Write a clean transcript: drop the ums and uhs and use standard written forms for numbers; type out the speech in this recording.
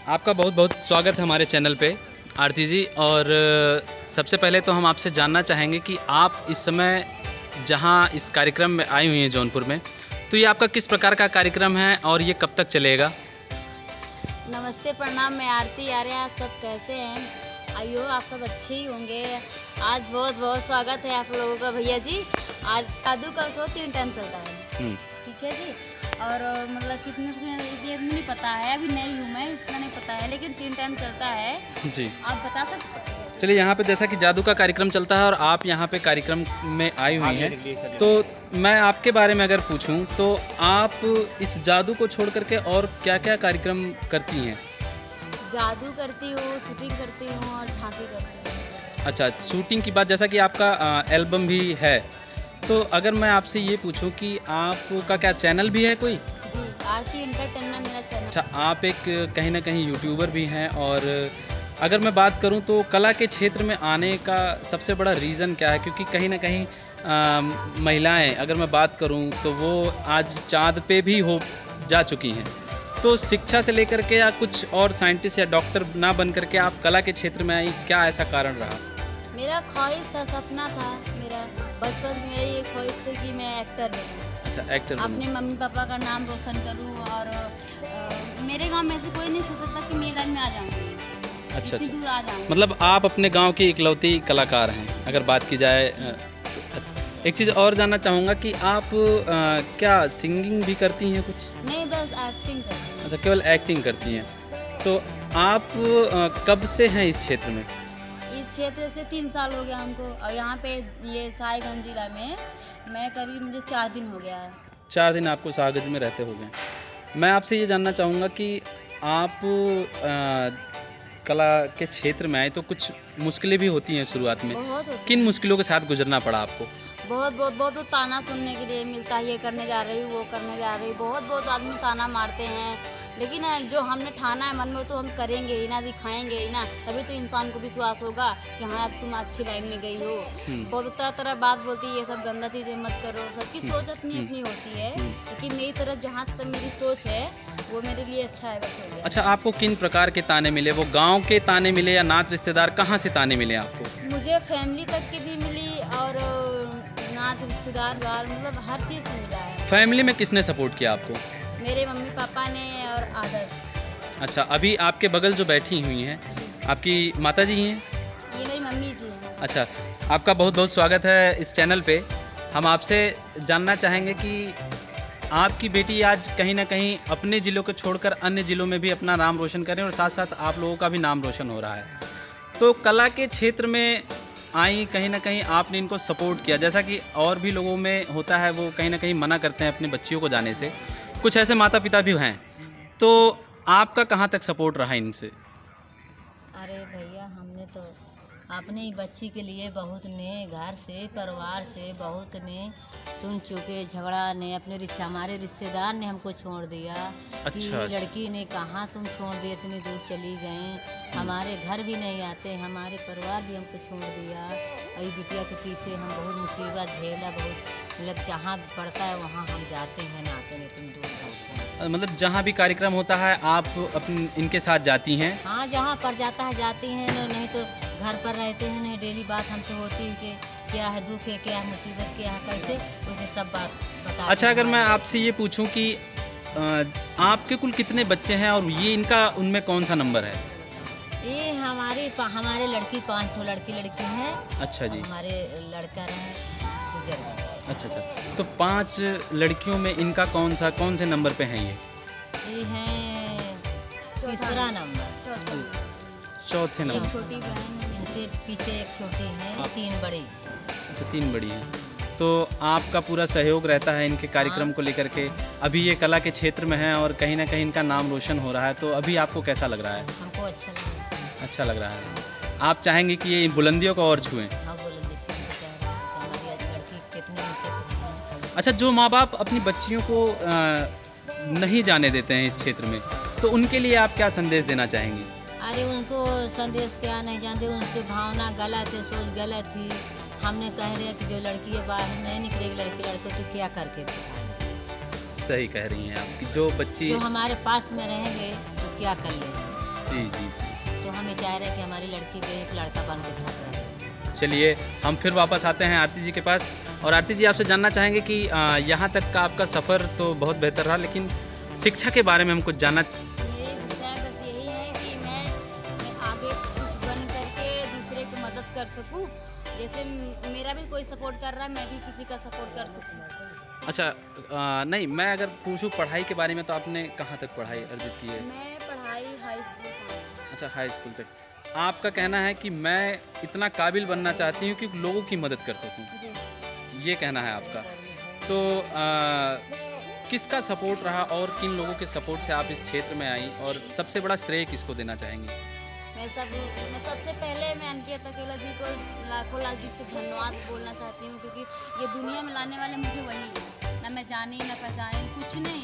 आपका बहुत बहुत स्वागत है हमारे चैनल पे आरती जी। और सबसे पहले तो हम आपसे जानना चाहेंगे कि आप इस समय जहां इस कार्यक्रम में आई हुई हैं जौनपुर में, तो ये आपका किस प्रकार का कार्यक्रम है और ये कब तक चलेगा? नमस्ते, प्रणाम। मैं आरती आर्य। आप सब कैसे हैं? आइयो, आप सब अच्छे ही होंगे। आज बहुत बहुत स्वागत है आप लोगों का भैया जी। आज जादू का शो 3 टाइम चलता है, ठीक है जी। और मतलब कितने ये नहीं पता है, अभी नई हूँ मैं, इतना नहीं पता है, लेकिन 3 टाइम चलता है जी, आप बता सकते हैं? चलिए। यहाँ पे जैसा कि जादू का कार्यक्रम चलता है और आप यहाँ पे कार्यक्रम में आई हुई हैं, तो मैं आपके बारे में अगर पूछूं तो आप इस जादू को छोड़ करके और क्या क्या कार्यक्रम करती हैं? जादू करती हूँ, शूटिंग करती हूँ और झांकी करती हूँ। अच्छा, शूटिंग की बात, जैसा कि आपका एल्बम भी है, तो अगर मैं आपसे ये पूछूं कि आपका क्या चैनल भी है कोई? जी, आरती एंटरटेनमेंट मेरा चैनल। अच्छा, आप एक कहीं ना कहीं यूट्यूबर भी हैं। और अगर मैं बात करूं तो कला के क्षेत्र में आने का सबसे बड़ा रीज़न क्या है? क्योंकि कहीं ना कहीं महिलाएं, अगर मैं बात करूं तो वो आज चाँद पे भी हो जा चुकी हैं। तो शिक्षा से लेकर के या कुछ और साइंटिस्ट या डॉक्टर ना बन करके आप कला के क्षेत्र में आई, क्या ऐसा कारण रहा? मेरा ख्वाहिश था, सपना था मेरा बचपन से। मेरी ये ख्वाहिश थी कि मैं एक्टर बनूं, अच्छा, एक्टर बनूं। अपने मम्मी पापा का नाम रोशन करूं। और मेरे गांव में ऐसे कोई नहीं सोच सकता कि मैं लाइन में आ जाऊंगी, अच्छा इतनी अच्छा, दूर आ जाऊंगी। मतलब आप अपने गांव की इकलौती कलाकार हैं अगर बात की जाए। तो अच्छा, एक चीज़ और जानना चाहूँगा कि आप क्या सिंगिंग भी करती हैं कुछ? नहीं, बस एक्टिंग करती हूँ। अच्छा, केवल एक्टिंग करती हैं। तो आप कब से हैं इस क्षेत्र में? इस क्षेत्र से 3 साल हो गया हमको, और यहाँ पे ये साहिबगंज जिला में मैं करीब, मुझे 4 दिन हो गया है। 4 दिन आपको सागज में रहते हो गए। मैं आपसे ये जानना चाहूँगा कि आप कला के क्षेत्र में आए तो कुछ मुश्किलें भी होती हैं शुरुआत में। बहुत होती किन है। मुश्किलों के साथ गुजरना पड़ा आपको? बहुत बहुत बहुत बहुत ताना सुनने के लिए मिलता है, ये करने जा रही हूँ, वो करने जा रही हूँ। बहुत बहुत आदमी ताना मारते हैं, लेकिन जो हमने ठाना है मन में, तो हम करेंगे ही ना, दिखाएंगे ही ना, तभी तो इंसान को विश्वास होगा कि हाँ, अब तुम अच्छी लाइन में गई हो। बहुत तरह तरह बात बोलती है, ये सब गंदा चीज़ें मत करो। सबकी सोच अपनी अपनी होती है, लेकिन मेरी तरफ जहाँ तक मेरी सोच है वो मेरे लिए अच्छा है, बस हो गया। अच्छा, आपको किन प्रकार के ताने मिले? वो गांव के ताने मिले या नात रिश्तेदार, कहाँ से ताने मिले आपको? मुझे फैमिली तक की भी मिली, और नात रिश्तेदार बार, मतलब हर चीज़ से मिला है। फैमिली में किसने सपोर्ट किया आपको? मेरे मम्मी पापा ने और आदर्श। अच्छा, अभी आपके बगल जो बैठी हुई हैं, आपकी माता जी हैं? ये मेरी मम्मी जी हैं। अच्छा, आपका बहुत बहुत स्वागत है इस चैनल पे। हम आपसे जानना चाहेंगे कि आपकी बेटी आज कहीं ना कहीं अपने ज़िलों को छोड़कर अन्य ज़िलों में भी अपना नाम रोशन करें, और साथ साथ आप लोगों का भी नाम रोशन हो रहा है। तो कला के क्षेत्र में आई, कहीं ना कहीं आपने इनको सपोर्ट किया, जैसा कि और भी लोगों में होता है, वो कहीं ना कहीं मना करते हैं अपने बच्चियों को जाने से। कुछ ऐसे माता पिता भी हैं, तो आपका कहाँ तक सपोर्ट रहा इनसे? अरे भैया, हमने तो अपनी बच्ची के लिए बहुत ने, घर से परिवार से बहुत ने सुन चुके, झगड़ा ने, अपने हमारे रिश्तेदार ने हमको छोड़ दिया। कि अच्छा। ये लड़की ने कहाँ तुम छोड़ दिए, इतनी दूर चली गई, हमारे घर भी नहीं आते, हमारे परिवार भी हमको छोड़ दिया। अभी बिटिया के पीछे हम बहुत मुसीबत झेला, बहुत मतलब जहाँ भी पड़ता है वहाँ हम जाते हैं, ना आते नहीं, तुम दूर घर से। मतलब जहाँ भी कार्यक्रम होता है आप इनके साथ जाती हैं? हाँ, जहाँ पड़ जाता है जाती हैं, नहीं तो घर पर रहते हैं। नहीं, डेली बात हमसे होती है कि क्या है दुख है, क्या है मुसीबत, क्या है कैसे, उसे सब बात बता। अच्छा, अगर मैं आपसे ये पूछूं कि आपके कुल कितने बच्चे हैं और ये इनका उनमें कौन सा नंबर है? ये हमारे लड़की 5 ठो लड़की हैं। अच्छा जी। हमारे लड़का रहे गुजर गए। अच्छा अच्छा, तो 5 लड़कियों में इनका कौन से नंबर पे हैं ये हैं तीसरा नंबर, चौथे एक नंबर। छोटी बहन, इनसे पीछे एक छोटी है, 3 बड़ी। अच्छा, 3 बड़ी हैं। तो आपका पूरा सहयोग रहता है इनके कार्यक्रम को लेकर के। अभी ये कला के क्षेत्र में हैं और कहीं ना कहीं इनका नाम रोशन हो रहा है, तो अभी आपको कैसा लग रहा है? हमको अच्छा लगा। अच्छा लग रहा है। आप चाहेंगे कि ये बुलंदियों को और छुएं? हाँ, बोलेंगे हमारी लड़की कितने ऊँचे पहुँची। अच्छा, जो माँ बाप अपनी बच्चियों को नहीं जाने देते हैं इस क्षेत्र में, तो उनके लिए आप क्या संदेश देना चाहेंगी? अरे उनको संदेश क्या नहीं जानते, उनकी भावना गलत है, सोच गलत थी। हमने कह रहे कि जो लड़की है बाहर नहीं निकलेगी, लड़के तो क्या करके दिखाएंगे। सही कह रही हैं आप कि जो बच्ची जो हमारे पास में रहेंगे तो क्या कर लेंगे। जी जी जी। तो हम ये चाह रहे हैं कि हमारी लड़की के एक लड़का बन के घर रहे। चलिए हम फिर वापस आते हैं आरती जी के पास। और आरती जी, आपसे जानना चाहेंगे कि यहाँ तक का आपका सफ़र तो बहुत बेहतर रहा, लेकिन शिक्षा के बारे में हम कुछ जानना। मेरी इच्छा बस यही है कि मैं आगे कुछ बन करके दूसरे की मदद कर सकूं। जैसे मेरा भी कोई सपोर्ट कर रहा है, मैं भी किसी का सपोर्ट कर सकूं। अच्छा, नहीं, मैं अगर पूछूँ पढ़ाई के बारे में, तो आपने कहाँ तक पढ़ाई अर्जित की है? मैं पढ़ाई हाई स्कूल पास। अच्छा, हाई स्कूल तक। आपका कहना है कि मैं इतना काबिल बनना चाहती हूँ कि लोगों की मदद कर सकूँ, जी। ये कहना है आपका। तो किसका सपोर्ट रहा और किन लोगों के सपोर्ट से आप इस क्षेत्र में आई, और सबसे बड़ा श्रेय किसको देना चाहेंगे? मैं सबसे पहले मैं अंकित अकेला जी को लाखों लाख जी से धन्यवाद बोलना चाहती हूँ, क्योंकि ये दुनिया में लाने वाले मुझे वही है। ना मैं जानी ना पहचानी कुछ नहीं,